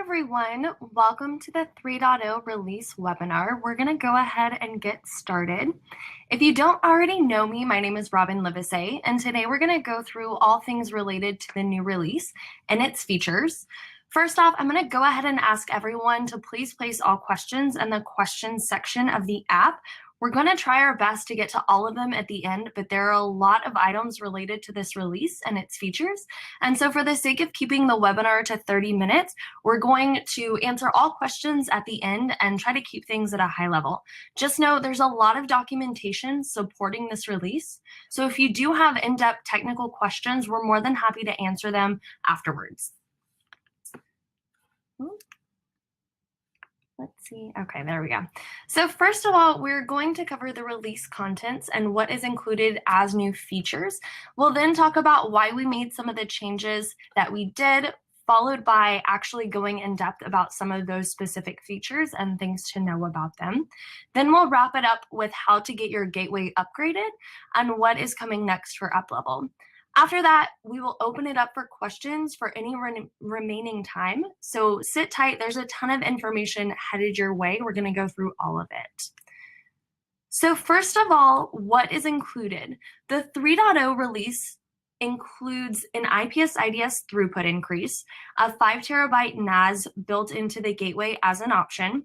everyone, welcome to the 3.0 release webinar. We're going to go ahead and get started. If you don't already know me, my name is Robin Livesay, and today we're going to go through all things related to the new release and its features. First off, I'm going to go ahead and ask everyone to please place all questions in the questions section of the app. We're going to try our best to get to all of them at the end, but there are a lot of items related to this release and its features. And so for the sake of keeping the webinar to 30 minutes, we're going to answer all questions at the end and try to keep things at a high level. Just know there's a lot of documentation supporting this release. So if you do have in-depth technical questions, we're more than happy to answer them afterwards. Let's see. Okay, there we go. So first of all, we're going to cover the release contents and what is included as new features. We'll then talk about why we made some of the changes that we did, followed by actually going in depth about some of those specific features and things to know about them. Then we'll wrap it up with how to get your gateway upgraded and what is coming next for Uplevel. After that, we will open it up for questions for any remaining time. So sit tight. There's a ton of information headed your way. We're going to go through all of it. So first of all, what is included? The 3.0 release includes an IPS-IDS throughput increase, a 5 terabyte NAS built into the gateway as an option,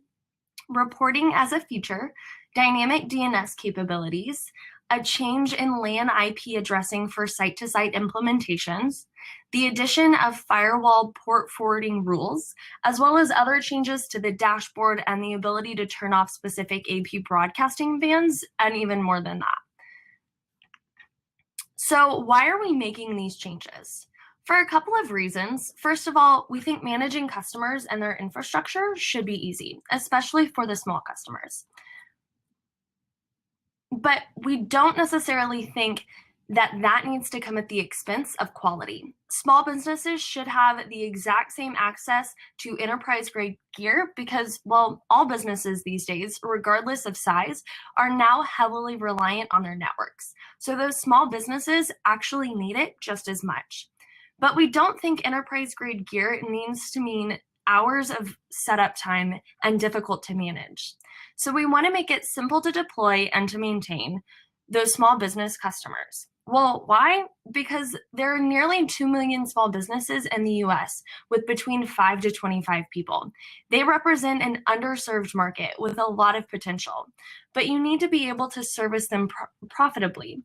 reporting as a feature, dynamic DNS capabilities, a change in LAN IP addressing for site-to-site implementations, the addition of firewall port forwarding rules, as well as other changes to the dashboard and the ability to turn off specific AP broadcasting bands, and even more than that. So why are we making these changes? For a couple of reasons. First of all, we think managing customers and their infrastructure should be easy, especially for the small customers. But we don't necessarily think that that needs to come at the expense of quality. Small businesses should have the exact same access to enterprise-grade gear because, well, all businesses these days, regardless of size, are now heavily reliant on their networks. So those small businesses actually need it just as much. But we don't think enterprise-grade gear needs to mean hours of setup time and difficult to manage. So we want to make it simple to deploy and to maintain those small business customers. Well, why? Because there are nearly 2 million small businesses in the US with between 5 to 25 people. They represent an underserved market with a lot of potential, but you need to be able to service them profitably.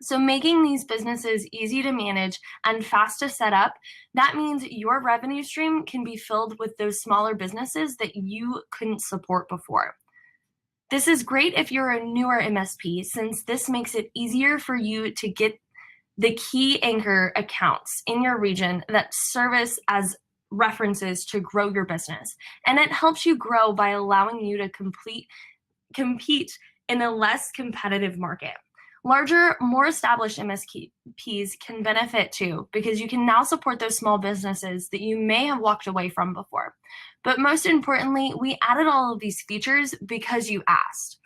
So making these businesses easy to manage and fast to set up, that means your revenue stream can be filled with those smaller businesses that you couldn't support before. This is great if you're a newer MSP, since this makes it easier for you to get the key anchor accounts in your region that service as references to grow your business. And it helps you grow by allowing you to compete in a less competitive market. Larger, more established MSPs can benefit too, because you can now support those small businesses that you may have walked away from before. But most importantly, we added all of these features because you asked.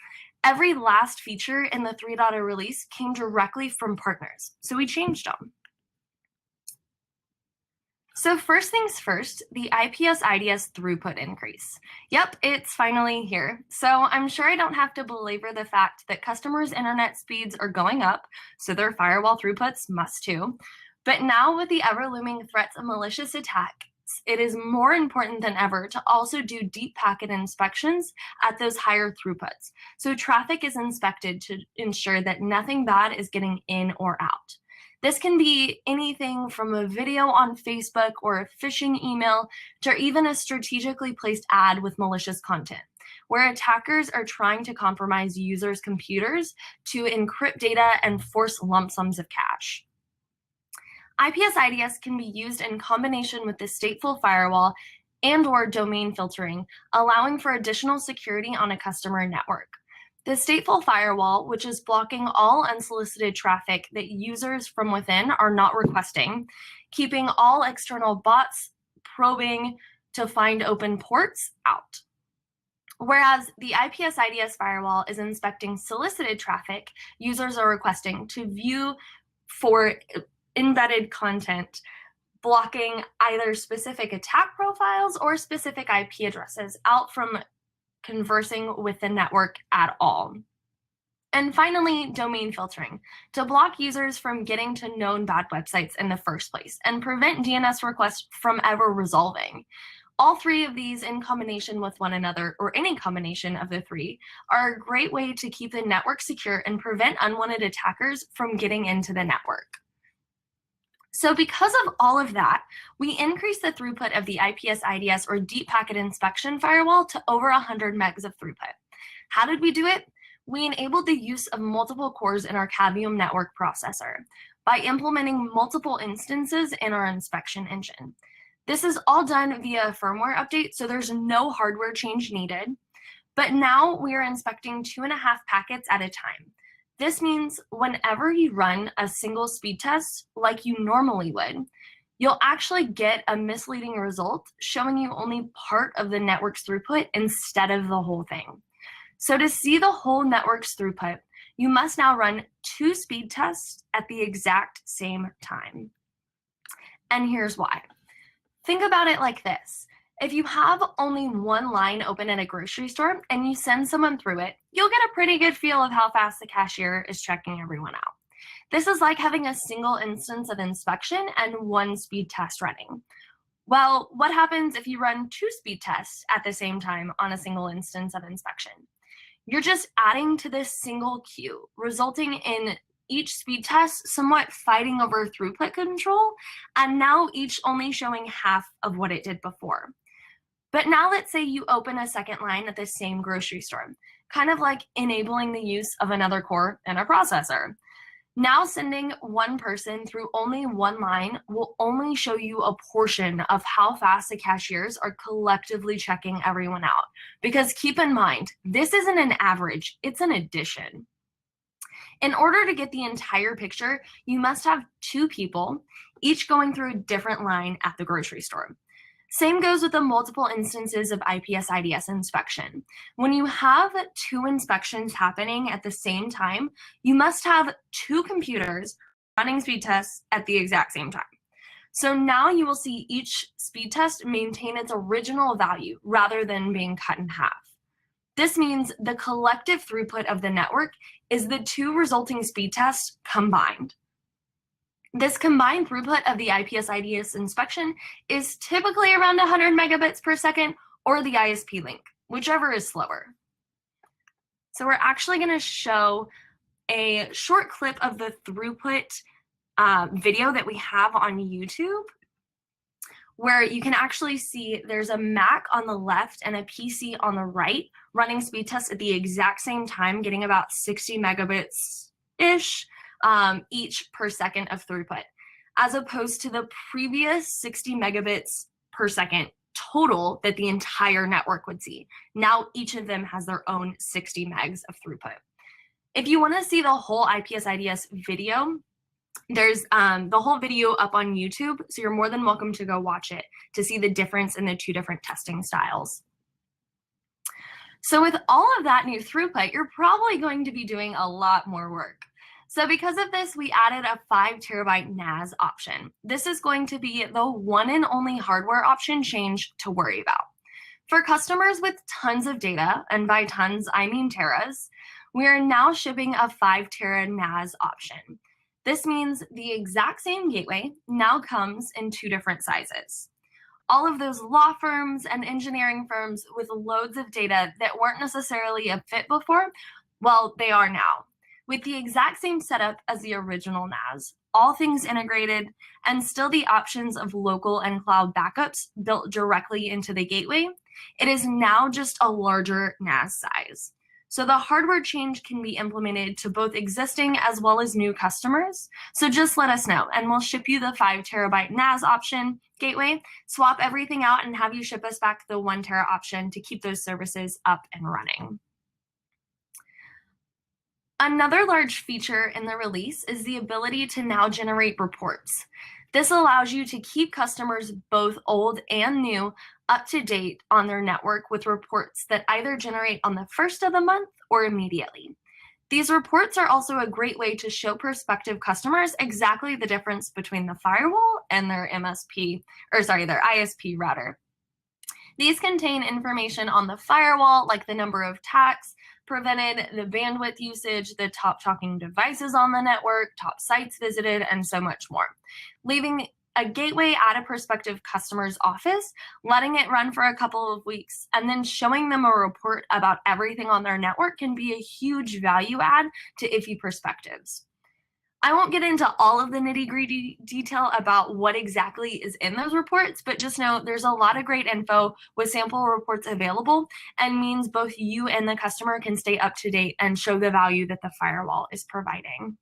Every last feature in the 3.0 release came directly from partners, so we changed them. So first things first, the IPS-IDS throughput increase. Yep, it's finally here. So I'm sure I don't have to belabor the fact that customers' internet speeds are going up, so their firewall throughputs must too. But now with the ever-looming threats of malicious attacks, it is more important than ever to also do deep packet inspections at those higher throughputs. So traffic is inspected to ensure that nothing bad is getting in or out. This can be anything from a video on Facebook or a phishing email to even a strategically placed ad with malicious content, where attackers are trying to compromise users' computers to encrypt data and force lump sums of cash. IPS-IDS can be used in combination with the Stateful Firewall and/or domain filtering, allowing for additional security on a customer network. The Stateful Firewall, which is blocking all unsolicited traffic that users from within are not requesting, keeping all external bots probing to find open ports out. Whereas the IPS-IDS firewall is inspecting solicited traffic users are requesting to view for embedded content blocking either specific attack profiles or specific IP addresses out from conversing with the network at all. And finally, domain filtering, to block users from getting to known bad websites in the first place and prevent DNS requests from ever resolving. All three of these in combination with one another, or any combination of the three, are a great way to keep the network secure and prevent unwanted attackers from getting into the network. So because of all of that, we increased the throughput of the IPS-IDS or Deep Packet Inspection Firewall to over 100 megs of throughput. How did we do it? We enabled the use of multiple cores in our Cadmium network processor by implementing multiple instances in our inspection engine. This is all done via a firmware update, so there's no hardware change needed. But now we are inspecting 2.5 packets at a time. This means whenever you run a single speed test like you normally would, you'll actually get a misleading result showing you only part of the network's throughput instead of the whole thing. So to see the whole network's throughput, you must now run 2 speed tests at the exact same time. And here's why. Think about it like this. If you have only one line open in a grocery store and you send someone through it, you'll get a pretty good feel of how fast the cashier is checking everyone out. This is like having a single instance of inspection and 1 speed test running. Well, what happens if you run 2 speed tests at the same time on a single instance of inspection? You're just adding to this single queue, resulting in each speed test somewhat fighting over throughput control, and now each only showing half of what it did before. But now let's say you open a second line at the same grocery store, kind of like enabling the use of another core in a processor. Now sending one person through only one line will only show you a portion of how fast the cashiers are collectively checking everyone out. Because keep in mind, this isn't an average, it's an addition. In order to get the entire picture, you must have 2 people, each going through a different line at the grocery store. Same goes with the multiple instances of IPS-IDS inspection. When you have 2 inspections happening at the same time, you must have 2 computers running speed tests at the exact same time. So now you will see each speed test maintain its original value rather than being cut in half. This means the collective throughput of the network is the 2 resulting speed tests combined. This combined throughput of the IPS-IDS inspection is typically around 100 megabits per second or the ISP link, whichever is slower. So we're actually going to show a short clip of the throughput video that we have on YouTube, where you can actually see there's a Mac on the left and a PC on the right running speed tests at the exact same time, getting about 60 megabits-ish each per second of throughput, as opposed to the previous 60 megabits per second total that the entire network would see. Now each of them has their own 60 megs of throughput. If you want to see the whole IPS-IDS video, there's the whole video up on YouTube, so you're more than welcome to go watch it to see the difference in the 2 different testing styles. So with all of that new throughput, you're probably going to be doing a lot more work. So because of this, we added a 5 terabyte NAS option. This is going to be the one and only hardware option change to worry about. For customers with tons of data, and by tons, I mean teras, we are now shipping a 5 tera NAS option. This means the exact same gateway now comes in 2 different sizes. All of those law firms and engineering firms with loads of data that weren't necessarily a fit before, well, they are now. With the exact same setup as the original NAS, all things integrated, and still the options of local and cloud backups built directly into the gateway, it is now just a larger NAS size. So the hardware change can be implemented to both existing as well as new customers. So just let us know, and we'll ship you the 5 terabyte NAS option gateway, swap everything out, and have you ship us back the 1 tera option to keep those services up and running. Another large feature in the release is the ability to now generate reports. This allows you to keep customers, both old and new, up to date on their network with reports that either generate on the first of the month or immediately. These reports are also a great way to show prospective customers exactly the difference between the firewall and their their ISP rather. These contain information on the firewall, like the number of attacks prevented, the bandwidth usage, the top talking devices on the network, top sites visited, and so much more. Leaving a gateway at a prospective customer's office, letting it run for a couple of weeks, and then showing them a report about everything on their network can be a huge value add to iffy perspectives. I won't get into all of the nitty-gritty detail about what exactly is in those reports, but just know there's a lot of great info with sample reports available, and means both you and the customer can stay up to date and show the value that the firewall is providing.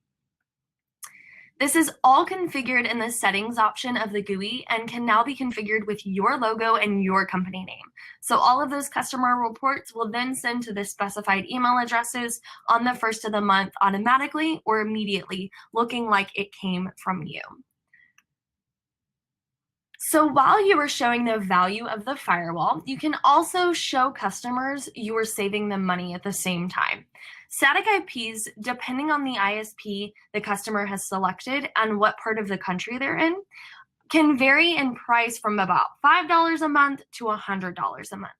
This is all configured in the settings option of the GUI and can now be configured with your logo and your company name. So all of those customer reports will then send to the specified email addresses on the first of the month automatically or immediately, looking like it came from you. So while you are showing the value of the firewall, you can also show customers you are saving them money at the same time. Static IPs, depending on the ISP the customer has selected and what part of the country they're in, can vary in price from about $5 a month to $100 a month.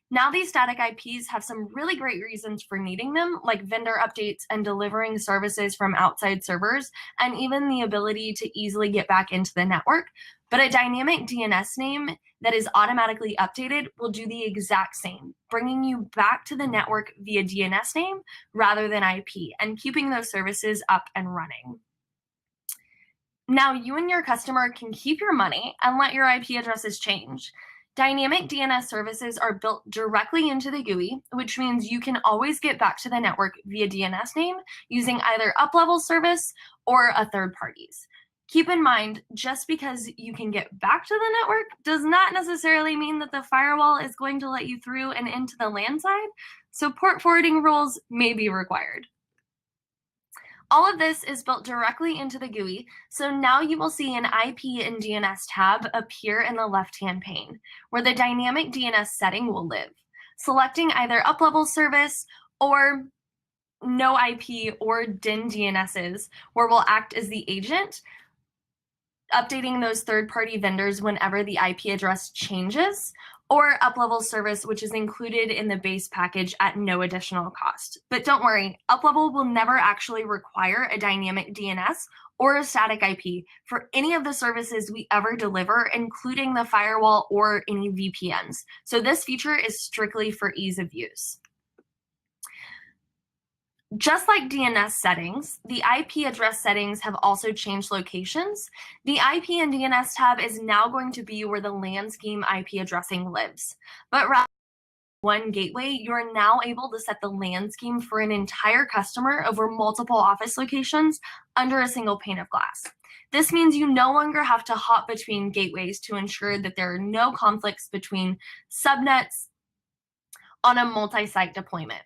Now these static IPs have some really great reasons for needing them, like vendor updates and delivering services from outside servers, and even the ability to easily get back into the network. But a dynamic DNS name that is automatically updated will do the exact same, bringing you back to the network via DNS name rather than IP, and keeping those services up and running. Now you and your customer can keep your money and let your IP addresses change. Dynamic DNS services are built directly into the GUI, which means you can always get back to the network via DNS name using either Uplevel service or a third party's. Keep in mind, just because you can get back to the network does not necessarily mean that the firewall is going to let you through and into the LAN side, so port forwarding rules may be required. All of this is built directly into the GUI, so now you will see an IP and DNS tab appear in the left-hand pane, where the dynamic DNS setting will live. Selecting either Uplevel service or no IP or DIN DNSs, where we'll act as the agent, updating those third-party vendors whenever the IP address changes, or Uplevel service, which is included in the base package at no additional cost. But don't worry, Uplevel will never actually require a dynamic DNS or a static IP for any of the services we ever deliver, including the firewall or any VPNs. So this feature is strictly for ease of use. Just like DNS settings, the IP address settings have also changed locations. The IP and DNS tab is now going to be where the LAN scheme IP addressing lives. But rather than one gateway, you're now able to set the LAN scheme for an entire customer over multiple office locations under a single pane of glass. This means you no longer have to hop between gateways to ensure that there are no conflicts between subnets on a multi-site deployment.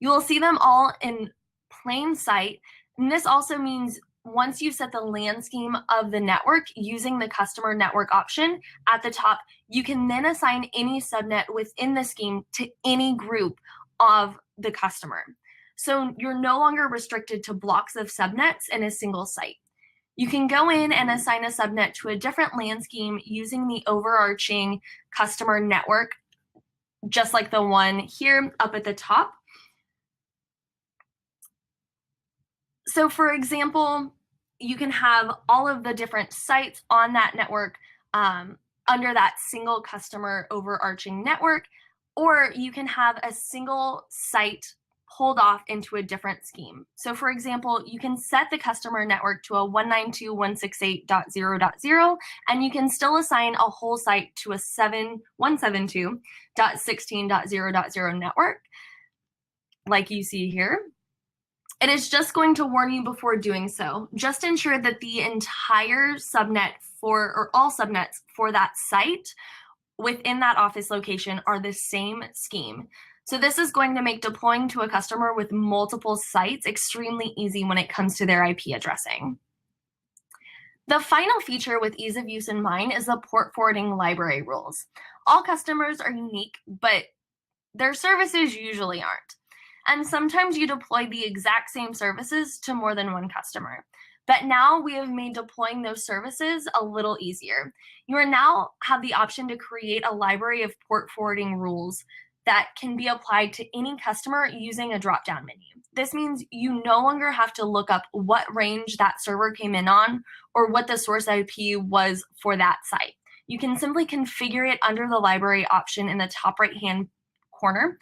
You will see them all in plain sight, and this also means once you set the LAN scheme of the network using the customer network option at the top, you can then assign any subnet within the scheme to any group of the customer. So you're no longer restricted to blocks of subnets in a single site. You can go in and assign a subnet to a different LAN scheme using the overarching customer network, just like the one here up at the top. So for example, you can have all of the different sites on that network under that single customer overarching network, or you can have a single site pulled off into a different scheme. So for example, you can set the customer network to a 192.168.0.0, and you can still assign a whole site to a 172.16.0.0 network, like you see here. It is just going to warn you before doing so. Just ensure that the entire subnet or all subnets for that site within that office location are the same scheme. So this is going to make deploying to a customer with multiple sites extremely easy when it comes to their IP addressing. The final feature with ease of use in mind is the port forwarding library rules. All customers are unique, but their services usually aren't. And sometimes you deploy the exact same services to more than one customer. But now we have made deploying those services a little easier. You are now have the option to create a library of port forwarding rules that can be applied to any customer using a drop-down menu. This means you no longer have to look up what range that server came in on or what the source IP was for that site. You can simply configure it under the library option in the top right-hand corner,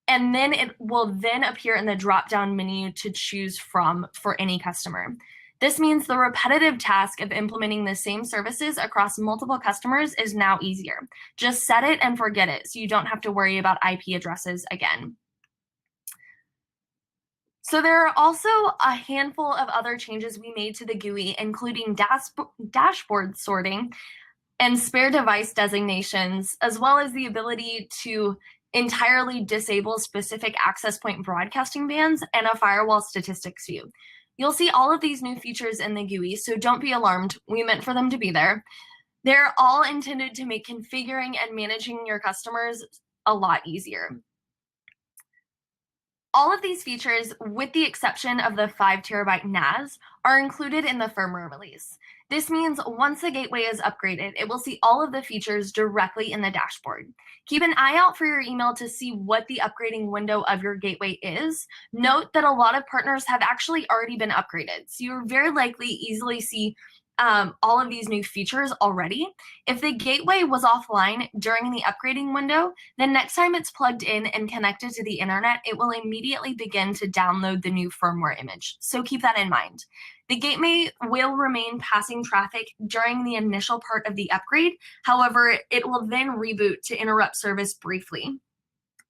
and then it will then appear in the drop-down menu to choose from for any customer. This means the repetitive task of implementing the same services across multiple customers is now easier. Just set it and forget it, so you don't have to worry about IP addresses again. So there are also a handful of other changes we made to the GUI, including dashboard sorting and spare device designations, as well as the ability to entirely disable specific access point broadcasting bands and a firewall statistics view. You'll see all of these new features in the GUI, so don't be alarmed. We meant for them to be there. They're all intended to make configuring and managing your customers a lot easier. All of these features, with the exception of the 5 terabyte NAS, are included in the firmware release. This means once the gateway is upgraded, it will see all of the features directly in the dashboard. Keep an eye out for your email to see what the upgrading window of your gateway is. Note that a lot of partners have actually already been upgraded, so you'll very likely easily see all of these new features already. If the gateway was offline during the upgrading window, then next time it's plugged in and connected to the internet, it will immediately begin to download the new firmware image. So keep that in mind. The gateway will remain passing traffic during the initial part of the upgrade. However, it will then reboot to interrupt service briefly.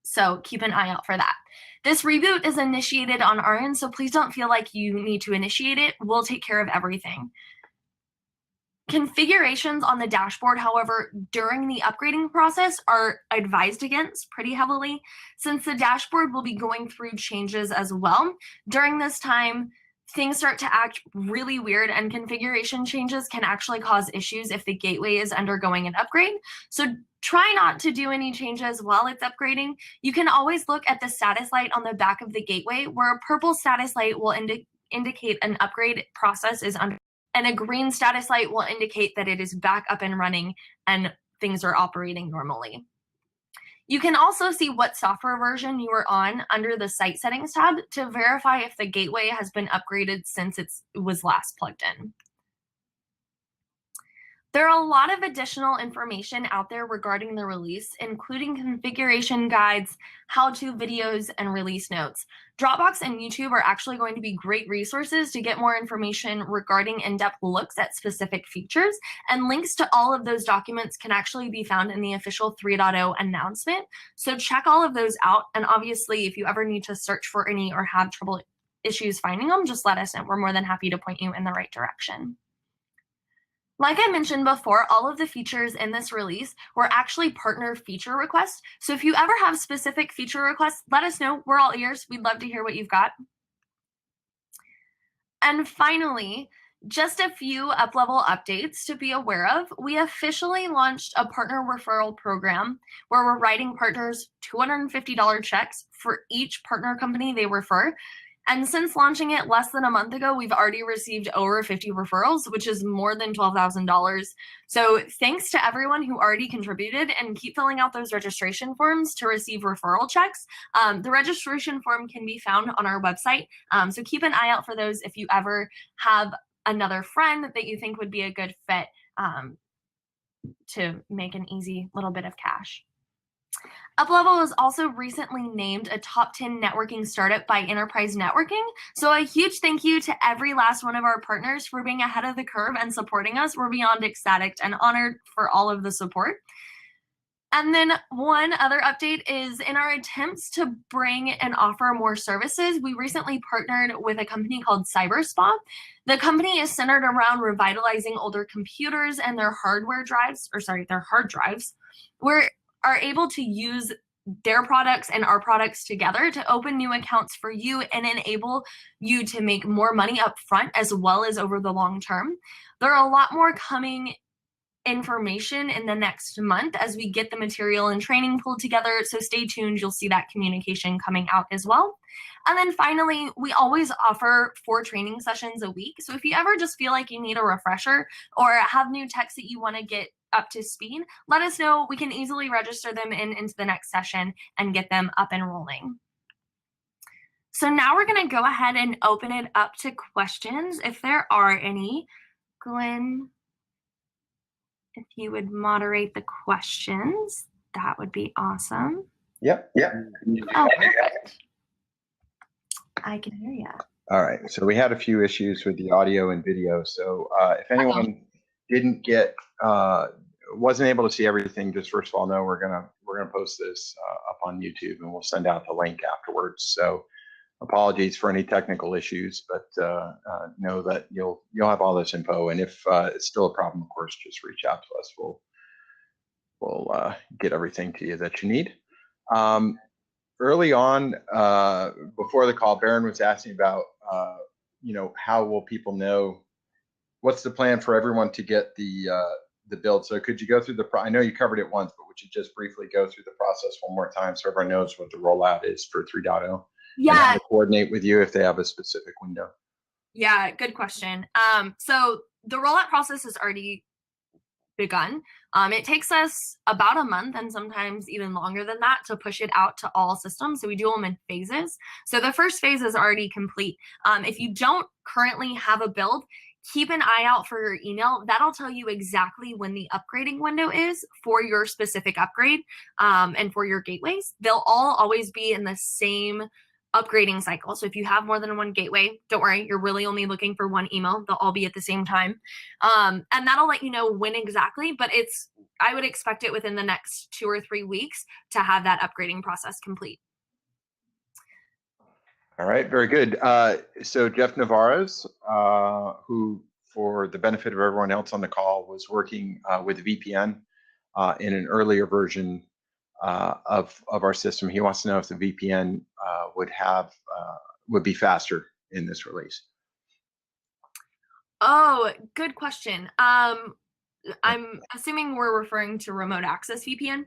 So keep an eye out for that. This reboot is initiated on our end, so please don't feel like you need to initiate it. We'll take care of everything. Configurations on the dashboard, however, during the upgrading process are advised against pretty heavily, since the dashboard will be going through changes as well. During this time, things start to act really weird, and configuration changes can actually cause issues if the gateway is undergoing an upgrade. So try not to do any changes while it's upgrading. You can always look at the status light on the back of the gateway, where a purple status light will indicate an upgrade process is under, and a green status light will indicate that it is back up and running and things are operating normally. You can also see what software version you are on under the Site Settings tab to verify if the gateway has been upgraded since it was last plugged in. There are a lot of additional information out there regarding the release, including configuration guides, how-to videos, and release notes. Dropbox and YouTube are actually going to be great resources to get more information regarding in-depth looks at specific features, and links to all of those documents can actually be found in the official 3.0 announcement. So check all of those out, and obviously if you ever need to search for any or have trouble issues finding them, just let us know. We're more than happy to point you in the right direction. Like I mentioned before, all of the features in this release were actually partner feature requests. So if you ever have specific feature requests, let us know. We're all ears. We'd love to hear what you've got. And finally, just a few Uplevel updates to be aware of. We officially launched a partner referral program where we're writing partners $250 checks for each partner company they refer. And since launching it less than a month ago, we've already received over 50 referrals, which is more than $12,000. So thanks to everyone who already contributed, and keep filling out those registration forms to receive referral checks. The registration form can be found on our website. So keep an eye out for those if you ever have another friend that you think would be a good fit to make an easy little bit of cash. Uplevel was also recently named a top 10 networking startup by Enterprise Networking. So a huge thank you to every last one of our partners for being ahead of the curve and supporting us. We're beyond ecstatic and honored for all of the support. And then one other update is, in our attempts to bring and offer more services, we recently partnered with a company called CyberSpa. The company is centered around revitalizing older computers and their hard drives. We're are able to use their products and our products together to open new accounts for you and enable you to make more money up front as well as over the long term. There are a lot more coming information in the next month as we get the material and training pulled together. So stay tuned. You'll see that communication coming out as well. And then finally, we always offer 4 training sessions a week. So if you ever just feel like you need a refresher or have new techs that you want to get up to speed, let us know. We can easily register them into the next session and get them up and rolling. So now we're going to go ahead and open it up to questions if there are any. Glenn, if you would moderate the questions, that would be awesome. Yep. Oh, perfect. I can hear you. All right. So we had a few issues with the audio and video. So if anyone didn't get, wasn't able to see everything, just first of all, know we're gonna post this up on YouTube, and we'll send out the link afterwards. So apologies for any technical issues, but know that you'll have all this info. And if it's still a problem, of course, just reach out to us. We'll get everything to you that you need. Early on, before the call, Baron was asking about, how will people know? What's the plan for everyone to get the build? So could you go through I know you covered it once, but would you just briefly go through the process one more time so everyone knows what the rollout is for 3.0? Yeah. And how to coordinate with you if they have a specific window. Yeah, good question. So the rollout process has already begun. It takes us about a month and sometimes even longer than that to push it out to all systems. So we do them in phases. So the first phase is already complete. If you don't currently have a build, keep an eye out for your email. That'll tell you exactly when the upgrading window is for your specific upgrade and for your gateways. They'll all always be in the same upgrading cycle. So if you have more than one gateway, don't worry, you're really only looking for one email. They'll all be at the same time. And that'll let you know when exactly, but I would expect it within the next 2 or 3 weeks to have that upgrading process complete. All right, very good. So Jeff Navarro's, who, for the benefit of everyone else on the call, was working with VPN in an earlier version of our system. He wants to know if the VPN would be faster in this release. Oh, good question. I'm assuming we're referring to remote access VPN.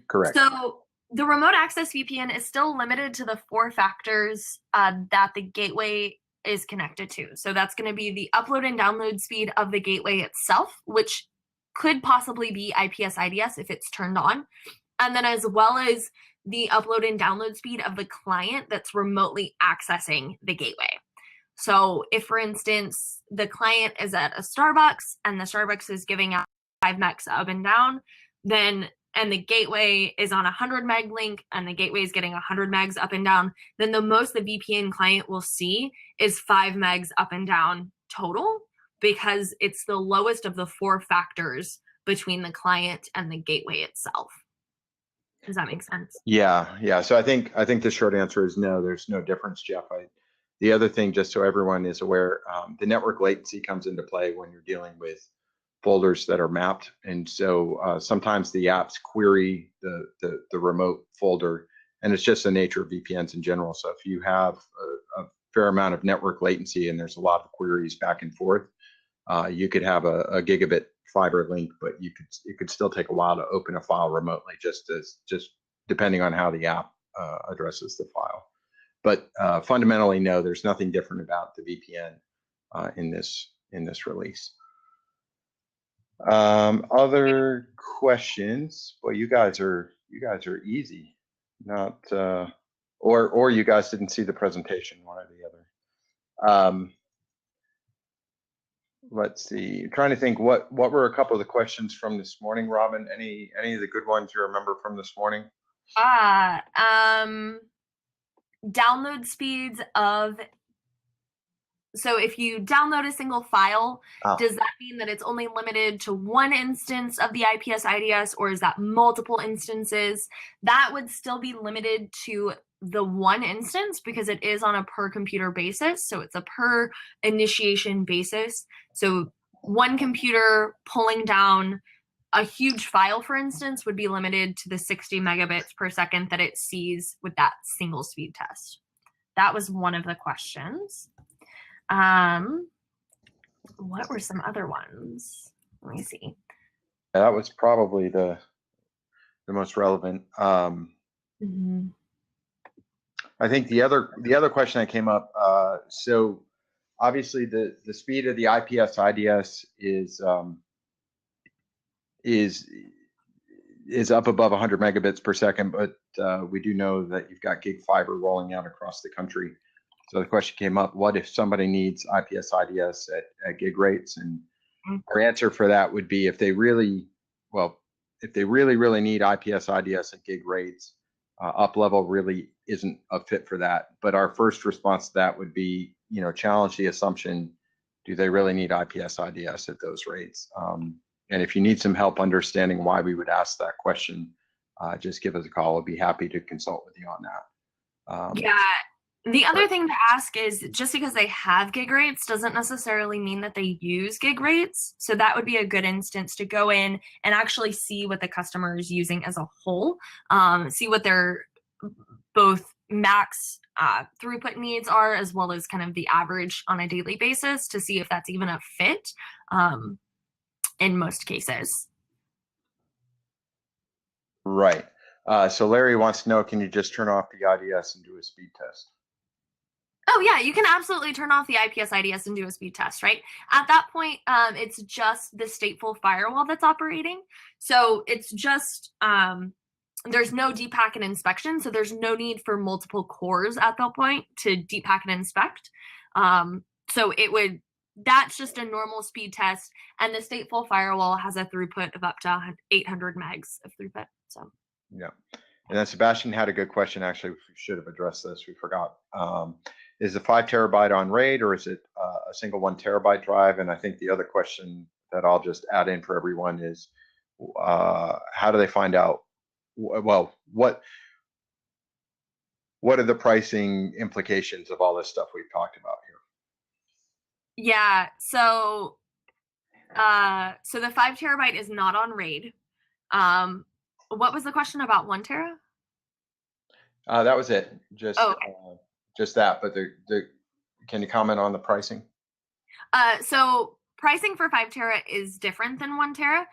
Correct. So the remote access VPN is still limited to the 4 factors that the gateway is connected to. So that's going to be the upload and download speed of the gateway itself, which could possibly be IPS-IDS if it's turned on. And then as well as the upload and download speed of the client that's remotely accessing the gateway. So if, for instance, the client is at a Starbucks and the Starbucks is giving out 5 megs up and down, and the gateway is on a 100 meg link and the gateway is getting 100 megs up and down, then the most the VPN client will see is 5 megs up and down total, because it's the lowest of the 4 factors between the client and the gateway itself. Does that make sense? Yeah. So I think the short answer is no. There's no difference, Jeff. The other thing, just so everyone is aware, the network latency comes into play when you're dealing with folders that are mapped, and so sometimes the apps query the remote folder, and it's just the nature of VPNs in general. So if you have a fair amount of network latency and there's a lot of queries back and forth, you could have a gigabit fiber link, but it could still take a while to open a file remotely, just depending on how the app addresses the file. But fundamentally, no, there's nothing different about the VPN in this release. Other questions? Well, you guys are easy. Not or you guys didn't see the presentation, one or the other. Let's see. I'm trying to think what were a couple of the questions from this morning, Robin? Any of the good ones you remember from this morning? Download speeds of. So if you download a single file, does that mean that it's only limited to one instance of the IPS-IDS, or is that multiple instances? That would still be limited to the one instance because it is on a per computer basis. So it's a per initiation basis. So one computer pulling down a huge file, for instance, would be limited to the 60 megabits per second that it sees with that single speed test. That was one of the questions. What were some other ones? Let me see. That was probably the most relevant. Mm-hmm. I think the other question that came up. So obviously the speed of the IPS IDS is up above 100 megabits per second, but we do know that you've got gig fiber rolling out across the country. So the question came up: what if somebody needs IPS IDS at gig rates? And our answer for that would be if they really need IPS IDS at gig rates, Uplevel really isn't a fit for that. But our first response to that would be, challenge the assumption: do they really need IPS IDS at those rates? And if you need some help understanding why we would ask that question, just give us a call. We'll be happy to consult with you on that. Yeah. The other thing to ask is just because they have gig rates doesn't necessarily mean that they use gig rates. So that would be a good instance to go in and actually see what the customer is using as a whole, see what their both max throughput needs are, as well as kind of the average on a daily basis to see if that's even a fit in most cases. Right. So Larry wants to know, can you just turn off the IDS and do a speed test? Oh yeah, you can absolutely turn off the IPS IDS and do a speed test, right? At that point, it's just the stateful firewall that's operating. So it's just, there's no deep packet inspection. So there's no need for multiple cores at that point to deep packet inspect. So that's just a normal speed test. And the stateful firewall has a throughput of up to 800 megs of throughput. So. Yeah. And then Sebastian had a good question. Actually, we should have addressed this. We forgot. Is the 5 terabyte on RAID, or is it a single 1 terabyte drive? And I think the other question that I'll just add in for everyone is, how do they find out? Well, what are the pricing implications of all this stuff we've talked about here? Yeah. So the 5 terabyte is not on RAID. What was the question about 1 tera? That was it. Just okay. Just that. But can you comment on the pricing? So pricing for 5 tera is different than 1 tera.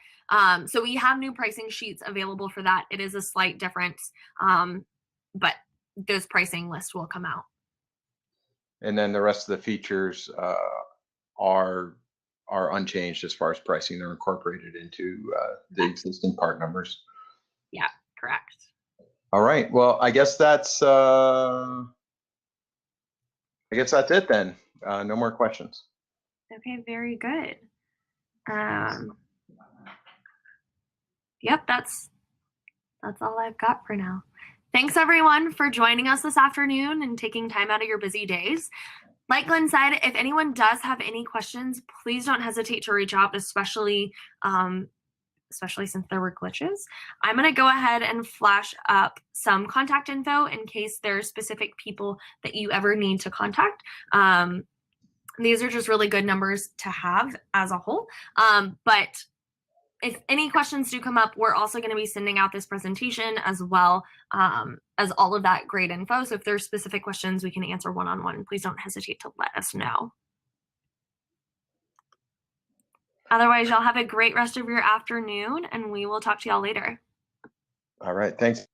So we have new pricing sheets available for that. It is a slight difference, but those pricing lists will come out. And then the rest of the features are unchanged as far as pricing. They're incorporated into the existing part numbers. Yeah, correct. All right. Well, I guess that's it then. No more questions. Okay, very good. Yep, that's all I've got for now. Thanks everyone for joining us this afternoon and taking time out of your busy days. Like Glenn said, if anyone does have any questions, please don't hesitate to reach out, especially since there were glitches. I'm going to go ahead and flash up some contact info in case there are specific people that you ever need to contact. These are just really good numbers to have as a whole. But if any questions do come up, we're also going to be sending out this presentation as well as all of that great info. So if there's specific questions we can answer one-on-one, please don't hesitate to let us know. Otherwise, y'all have a great rest of your afternoon, and we will talk to y'all later. All right. Thanks.